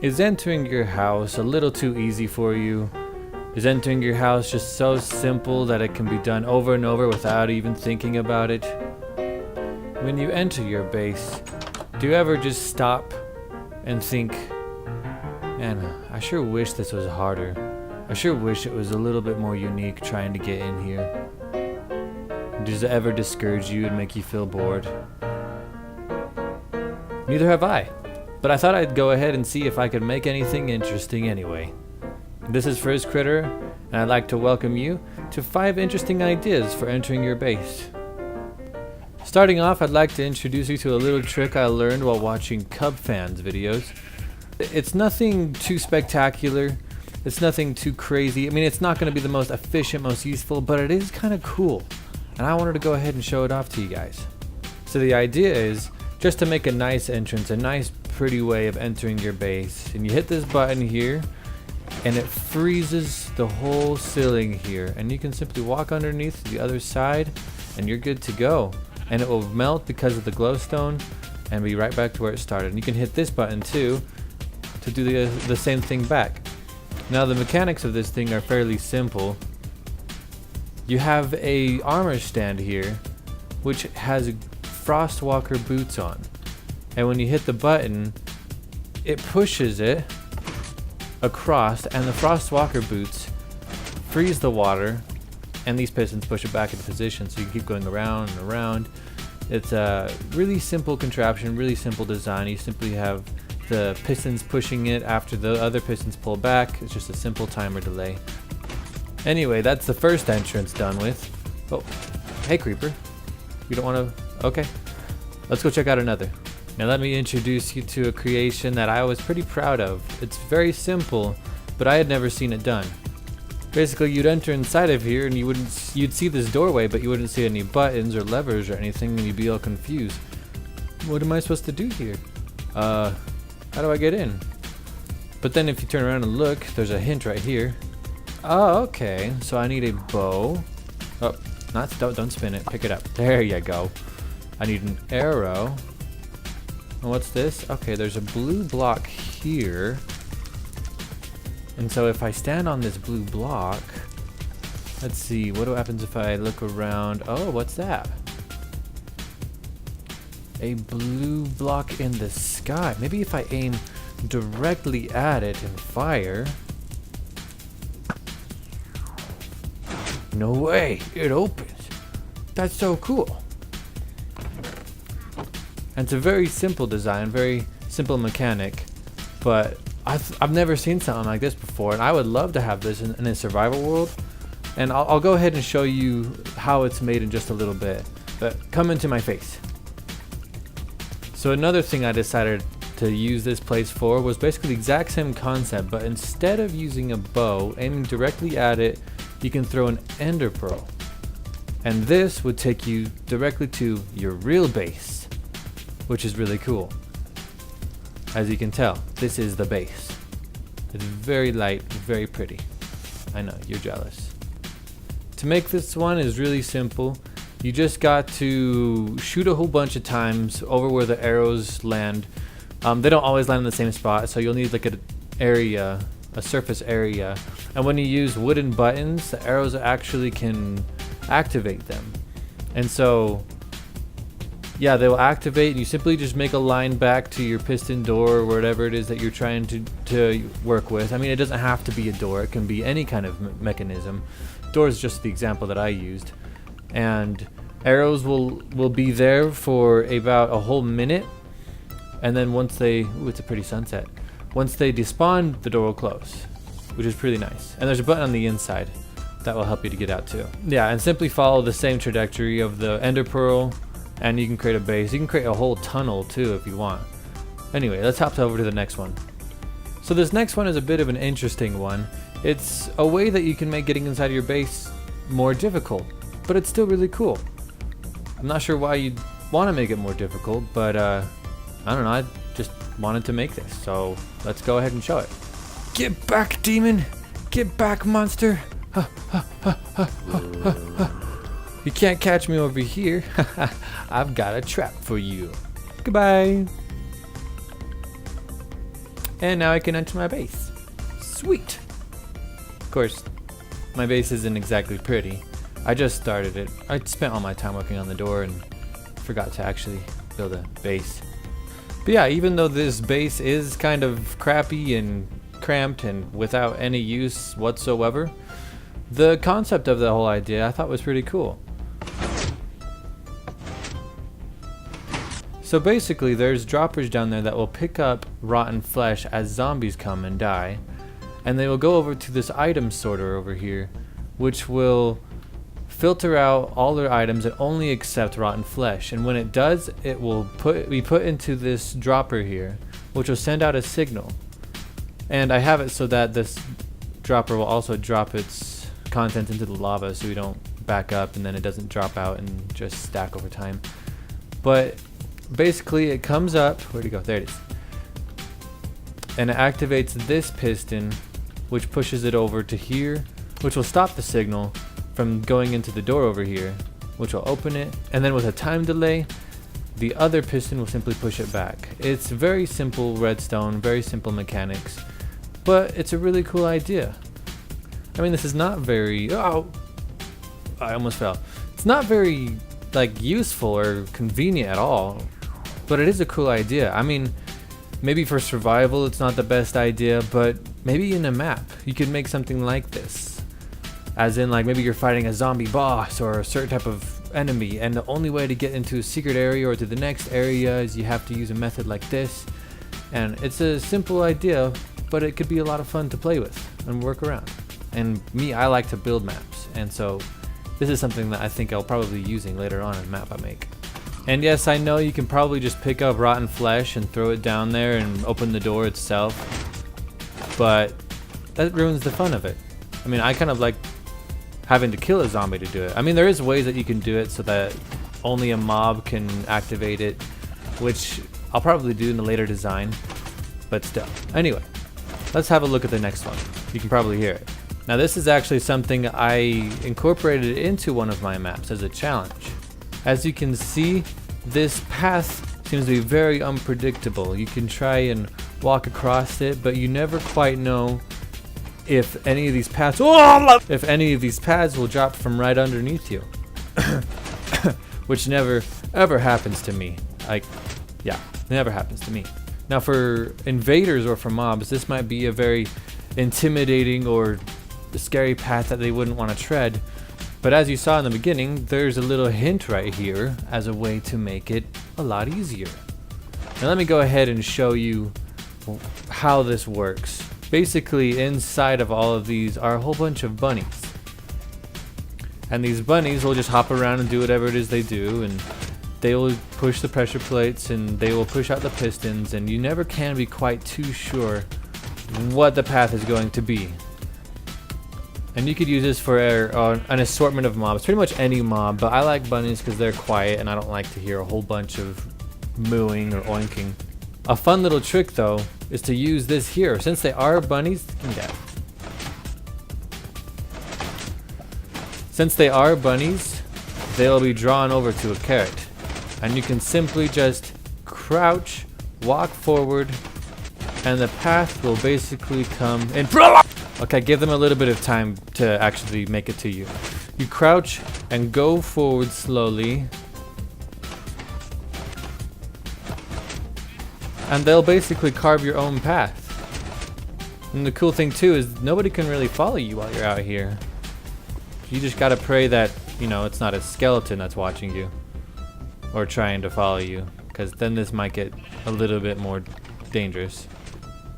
Is entering your house a little too easy for you? Is entering your house just so simple that it can be done over and over without even thinking about it? When you enter your base, do you ever just stop and think, man, I sure wish this was harder. I sure wish it was a little bit more unique trying to get in here. Does it ever discourage you and make you feel bored? Neither have I, but I thought I'd go ahead and see if I could make anything interesting anyway. This is Friz Critter, and I'd like to welcome you to 5 interesting ideas for entering your base. Starting off, I'd like to introduce you to a little trick I learned while watching Cub fans videos. It's nothing too spectacular, it's nothing too crazy. I mean, it's not going to be the most efficient, most useful, but it is kind of cool. And I wanted to go ahead and show it off to you guys. So the idea is just to make a nice entrance, a nice pretty way of entering your base. And you hit this button here, and it freezes the whole ceiling here. And you can simply walk underneath the other side, and you're good to go. And it will melt because of the glowstone, and be right back to where it started. And you can hit this button too, to do the same thing back. Now the mechanics of this thing are fairly simple. You have a armor stand here, which has Frostwalker boots on, and when you hit the button, it pushes it across, and the Frostwalker boots freeze the water, and these pistons push it back into position, so you can keep going around and around. It's a really simple contraption, really simple design. You simply have the pistons pushing it after the other pistons pull back. It's just a simple timer delay. Anyway, that's the first entrance done with. Oh, hey creeper. You don't want to? Okay. Let's go check out another. Now let me introduce you to a creation that I was pretty proud of. It's very simple, but I had never seen it done. Basically, you'd enter inside of here and you'd see this doorway, but you wouldn't see any buttons or levers or anything, and you'd be all confused. What am I supposed to do here? How do I get in? But then if you turn around and look, there's a hint right here. Oh, okay. So I need a bow. Oh, don't spin it. Pick it up. There you go. I need an arrow. And what's this? Okay, there's a blue block here. And so if I stand on this blue block, let's see, what happens if I look around? Oh, what's that? A blue block in the sky. Maybe if I aim directly at it and fire. No way, it opens. That's so cool. And it's a very simple design, very simple mechanic, but I've never seen something like this before, and I would love to have this in a survival world. And I'll go ahead and show you how it's made in just a little bit, but come into my face. So another thing I decided to use this place for was basically the exact same concept, but instead of using a bow, aiming directly at it, you can throw an ender pearl. And this would take you directly to your real base, which is really cool. As you can tell, this is the base. It's very light, very pretty. I know, you're jealous. To make this one is really simple. You just got to shoot a whole bunch of times over where the arrows land. They don't always land in the same spot, so you'll need like an area, a surface area. And when you use wooden buttons, the arrows actually can activate them. And so, yeah, they will activate, and you simply just make a line back to your piston door or whatever it is that you're trying to work with. I mean, it doesn't have to be a door. It can be any kind of mechanism. Door is just the example that I used. And arrows will be there for about a whole minute. And then once they... Ooh, it's a pretty sunset. Once they despawn, the door will close, which is pretty nice. And there's a button on the inside that will help you to get out too. Yeah, and simply follow the same trajectory of the ender pearl, and you can create a base. You can create a whole tunnel too if you want. Anyway, let's hop over to the next one. So this next one is a bit of an interesting one. It's a way that you can make getting inside of your base more difficult, but it's still really cool. I'm not sure why you'd want to make it more difficult, but I don't know, I just wanted to make this, so let's go ahead and show it. Get back, demon! Get back, monster! You can't catch me over here. I've got a trap for you. Goodbye. And now I can enter my base. Sweet! Of course, my base isn't exactly pretty. I just started it. I spent all my time working on the door and forgot to actually build a base. But yeah, even though this base is kind of crappy and cramped and without any use whatsoever, the concept of the whole idea I thought was pretty cool. So basically there's droppers down there that will pick up rotten flesh as zombies come and die, and they will go over to this item sorter over here, which will filter out all their items and only accept rotten flesh. And when it does, it will be put into this dropper here, which will send out a signal. And I have it so that this dropper will also drop its contents into the lava so we don't back up and then it doesn't drop out and just stack over time. But basically it comes up, where'd it go? There it is. And it activates this piston, which pushes it over to here, which will stop the signal from going into the door over here, which will open it. And then with a time delay, the other piston will simply push it back. It's very simple redstone, very simple mechanics, but it's a really cool idea. I mean, this is not very, oh, I almost fell. It's not very like useful or convenient at all, but it is a cool idea. I mean, maybe for survival it's not the best idea, but maybe in a map you could make something like this. As in, like, maybe you're fighting a zombie boss or a certain type of enemy, and the only way to get into a secret area or to the next area is you have to use a method like this. And it's a simple idea, but it could be a lot of fun to play with and work around. And me, I like to build maps, and so this is something that I think I'll probably be using later on in a map I make. And yes, I know you can probably just pick up rotten flesh and throw it down there and open the door itself, but that ruins the fun of it. I mean, I kind of like having to kill a zombie to do it. I mean, there is ways that you can do it so that only a mob can activate it, which I'll probably do in a later design, but still. Anyway, let's have a look at the next one. You can probably hear it. Now this is actually something I incorporated into one of my maps as a challenge. As you can see, this path seems to be very unpredictable. You can try and walk across it, but you never quite know if any of these paths will drop from right underneath you. Which never ever happens to me. Yeah, never happens to me. Now for invaders or for mobs, this might be a very intimidating or scary path that they wouldn't want to tread. But as you saw in the beginning, there's a little hint right here as a way to make it a lot easier. Now let me go ahead and show you how this works. Basically, inside of all of these are a whole bunch of bunnies. And these bunnies will just hop around and do whatever it is they do, and they will push the pressure plates and they will push out the pistons, and you never can be quite too sure what the path is going to be. And you could use this for an assortment of mobs, pretty much any mob, but I like bunnies because they're quiet and I don't like to hear a whole bunch of mooing or oinking. A fun little trick though is to use this here. Since they are bunnies, they'll be drawn over to a carrot. And you can simply just crouch, walk forward, and the path will basically come in. Okay, give them a little bit of time to actually make it to you. You crouch and go forward slowly, and they'll basically carve your own path. And the cool thing too is nobody can really follow you while you're out here. You just gotta pray that, you know, it's not a skeleton that's watching you or trying to follow you, because then this might get a little bit more dangerous.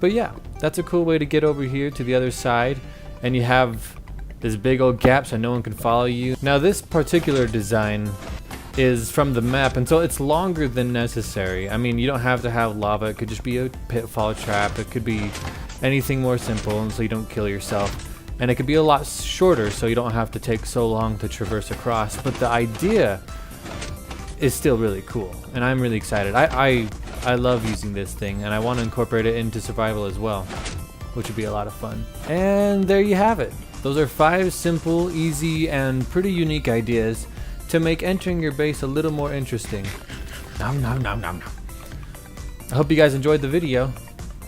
But yeah, that's a cool way to get over here to the other side, and you have this big old gap so no one can follow you. Now this particular design is from the map, and so it's longer than necessary. I mean, you don't have to have lava. It could just be a pitfall trap. It could be anything more simple, and so you don't kill yourself. And it could be a lot shorter, so you don't have to take so long to traverse across. But the idea is still really cool, and I'm really excited. I love using this thing, and I want to incorporate it into survival as well, which would be a lot of fun. And there you have it. Those are 5 simple, easy, and pretty unique ideas to make entering your base a little more interesting. Nom nom nom nom nom. I hope you guys enjoyed the video.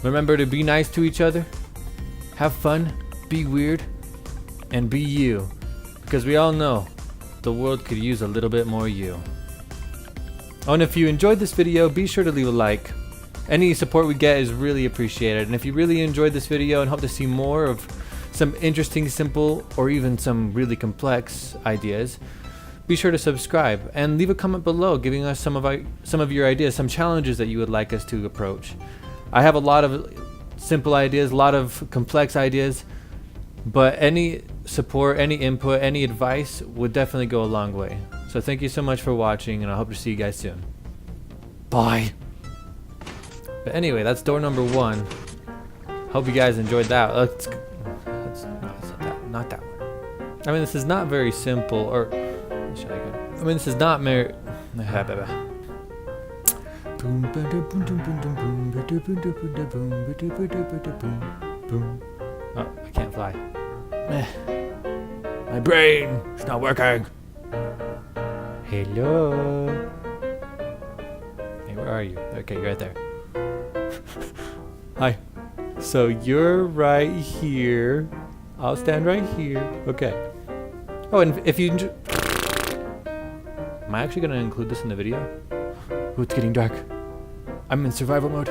Remember to be nice to each other, have fun, be weird, and be you. Because we all know the world could use a little bit more you. Oh, and if you enjoyed this video, be sure to leave a like. Any support we get is really appreciated. And if you really enjoyed this video and hope to see more of some interesting, simple, or even some really complex ideas, be sure to subscribe and leave a comment below giving us some of your ideas, some challenges that you would like us to approach. I have a lot of simple ideas, a lot of complex ideas, but any support, any input, any advice would definitely go a long way. So thank you so much for watching, and I hope to see you guys soon. Bye. But anyway, that's door number 1. Hope you guys enjoyed that. Not that one. I mean, this is not very simple, or should I go? I mean, this is not very. Oh, I can't fly. My brain is not working. Hello. Hey, where are you? Okay, you're right there. Hi. So you're right here. I'll stand right here. Okay. Oh, and if you am I actually gonna include this in the video? Ooh, it's getting dark. I'm in survival mode.